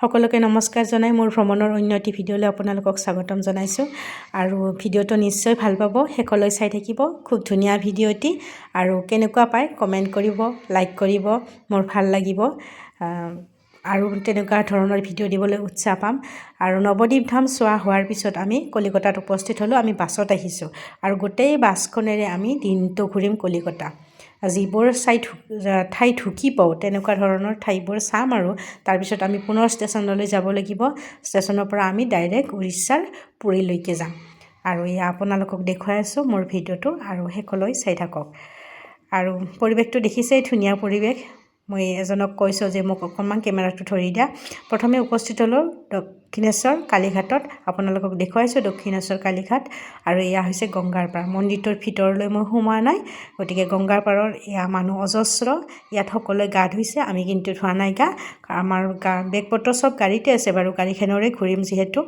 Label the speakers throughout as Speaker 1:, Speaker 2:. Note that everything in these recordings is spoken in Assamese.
Speaker 1: সকলোকে নমস্কাৰ জনাই মোৰ ভ্ৰমণৰ অন্য এটি ভিডিঅ'লৈ আপোনালোকক স্বাগতম জনাইছোঁ আৰু ভিডিঅ'টো নিশ্চয় ভাল পাব শেষলৈ চাই থাকিব খুব ধুনীয়া ভিডিঅ' এটি আৰু কেনেকুৱা পায় কমেণ্ট কৰিব লাইক কৰিব মোৰ ভাল লাগিব আৰু তেনেকুৱা ধৰণৰ ভিডিঅ' দিবলৈ উৎসাহ পাম আৰু নৱদ্বীপ ধাম চোৱা হোৱাৰ পিছত আমি কলিকতাত উপস্থিত হ'লোঁ আমি বাছত আহিছোঁ আৰু গোটেই বাছখনেৰে আমি দিনটো ঘূৰিম কলিকতা যিবোৰ ঠাই ঢুকি পাওঁ তেনেকুৱা ধৰণৰ ঠাইবোৰ চাম আৰু তাৰপিছত আমি পুনৰ ষ্টেচনলৈ যাব লাগিব ষ্টেচনৰ পৰা আমি ডাইৰেক্ট উৰিষ্যাৰ পুৰীলৈকে যাম আৰু এয়া আপোনালোকক দেখুৱাই আছোঁ মোৰ ভিডিঅ'টো আৰু শেষলৈ চাই থাকক আৰু পৰিৱেশটো দেখিছেই ধুনীয়া পৰিৱেশ মই এজনক কৈছোঁ যে মোক অকণমান কেমেৰাটো ধৰি দিয়া প্ৰথমে উপস্থিত হ'লোঁ দক্ষিণেশ্বৰ কালীঘাটত আপোনালোকক দেখুৱাইছোঁ দক্ষিণেশ্বৰ কালীঘাট আৰু এয়া হৈছে গংগাৰ পাৰ মন্দিৰটোৰ ভিতৰলৈ মই সোমোৱা নাই গতিকে গংগাৰ পাৰৰ এয়া মানুহ অজস্ৰ ইয়াত সকলোৱে গা ধুইছে আমি কিন্তু ধোৱা নাই গা আমাৰ বেগ পত্ৰ চব গাড়ীতে আছে বাৰু গাড়ীখনৰে ঘূৰিম যিহেতু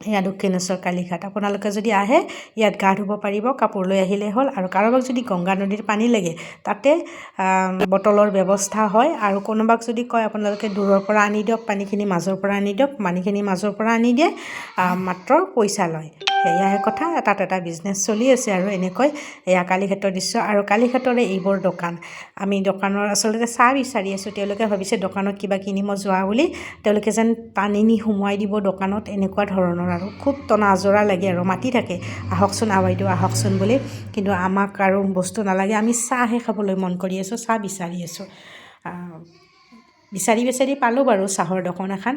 Speaker 1: এয়া দক্ষিণেশ্বৰ কালীঘাট আপোনালোকে যদি আহে ইয়াত গা ধুব পাৰিব কাপোৰ লৈ আহিলে হ'ল আৰু কাৰোবাক যদি গংগা নদীৰ পানী লাগে তাতে বটলৰ ব্যৱস্থা হয় আৰু কোনোবাক যদি কয় আপোনালোকে দূৰৰ পৰা আনি দিয়ক পানীখিনি মাজৰ পৰা আনি দিয়ক পানীখিনি মাজৰ পৰা আনি দিয়ে মাত্ৰ পইচা লয় সেয়াহে কথা তাত এটা বিজনেছ চলি আছে আৰু এনেকৈ এয়া কালীঘাটৰ দৃশ্য আৰু কালীঘাটৰে এইবোৰ দোকান আমি দোকানৰ আচলতে চাহ বিচাৰি আছোঁ তেওঁলোকে ভাবিছে দোকানত কিবা কিনিব যোৱা বুলি তেওঁলোকে যেন টানি নি সোমোৱাই দিব দোকানত এনেকুৱা ধৰণৰ আৰু খুব টনা আজৰা লাগে আৰু মাতি থাকে আহকচোন বাইদেউ আহকচোন বুলি কিন্তু আমাক আৰু বস্তু নালাগে আমি চাহহে খাবলৈ মন কৰি আছোঁ চাহ বিচাৰি আছোঁ বিচাৰি পালোঁ বাৰু চাহৰ দোকান এখন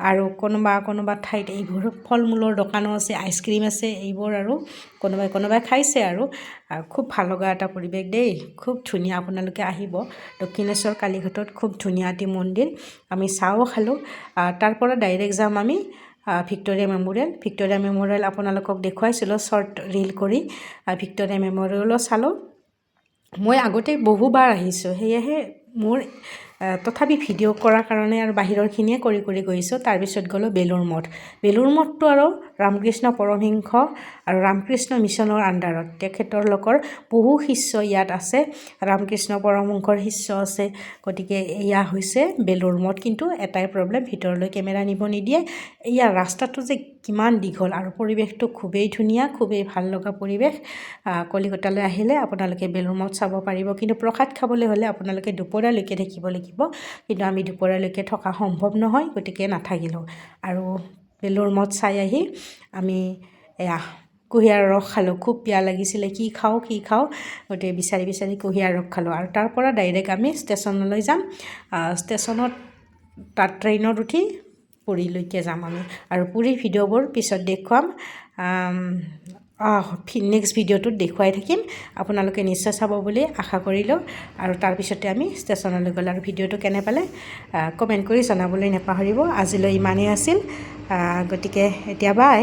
Speaker 1: আৰু কোনোবা ঠাইত এইবোৰ ফল মূলৰ দোকানো আছে আইচক্ৰীম আছে এইবোৰ আৰু কোনোবাই খাইছে আৰু খুব ভাল লগা এটা পৰিৱেশ দেই খুব ধুনীয়া আপোনালোকে আহিব দক্ষিণেশ্বৰ কালীঘাটত খুব ধুনীয়া এটি মন্দিৰ আমি চাহও খালোঁ তাৰ পৰা ডাইৰেক্ট যাম আমি ভিক্টৰিয়া মেমৰিয়েল আপোনালোকক দেখুৱাইছিলোঁ শ্বৰ্ট ৰীল কৰি ভিক্টৰিয়া মেমৰিয়েলো চালোঁ মই আগতে বহুবাৰ আহিছোঁ সেয়েহে মোৰ তথাপি ভিডিঅ' কৰাৰ কাৰণে আৰু বাহিৰৰখিনিয়ে কৰি গৈছোঁ তাৰপিছত গ'লোঁ বেলুৰ মঠটো আৰু ৰামকৃষ্ণ পৰমহংস আৰু ৰামকৃষ্ণ মিছনৰ আণ্ডাৰত তেখেতলোকৰ বহু শিষ্য ইয়াত আছে ৰামকৃষ্ণ পৰমহংসৰ শিষ্য আছে গতিকে এয়া হৈছে বেলুৰ মঠ কিন্তু এটাই প্ৰব্লেম ভিতৰলৈ কেমেৰা নিব নিদিয়ে এয়া ৰাস্তাটো যে কিমান দীঘল আৰু পৰিৱেশটো খুবেই ধুনীয়া খুবেই ভাল লগা পৰিৱেশ কলিকতালৈ আহিলে আপোনালোকে বেলুৰ মঠ চাব পাৰিব কিন্তু প্ৰসাদ খাবলৈ হ'লে আপোনালোকে দুপৰীয়ালৈকে থাকিব লাগিব কিন্তু আমি দুপৰীয়ালৈকে থকা সম্ভৱ নহয় গতিকে নাথাকিলোঁ আৰু বেলুৰ মঠ চাই আহি আমি এয়া কুঁহিয়াৰ ৰস খালোঁ খুব পিয়াহ লাগিছিলে কি খাওঁ গতিকে বিচাৰি কুঁহিয়াৰ ৰস খালোঁ আৰু তাৰ পৰা ডাইৰেক্ট আমি ষ্টেচনলৈ যাম ষ্টেচনত তাত ট্ৰেইনত উঠি পুৰীলৈকে যাম আমি আৰু পুৰীৰ ভিডিঅ'বোৰ পিছত দেখুৱাম নেক্সট ভিডিঅ'টোত দেখুৱাই থাকিম আপোনালোকে নিশ্চয় চাব বুলি আশা কৰিলোঁ আৰু তাৰপিছতে আমি ষ্টেচনলৈ গ'লোঁ আৰু ভিডিঅ'টো কেনে পালে কমেণ্ট কৰি জনাবলৈ নাপাহৰিব আজিলৈ ইমানেই আছিল গতিকে এতিয়া বাই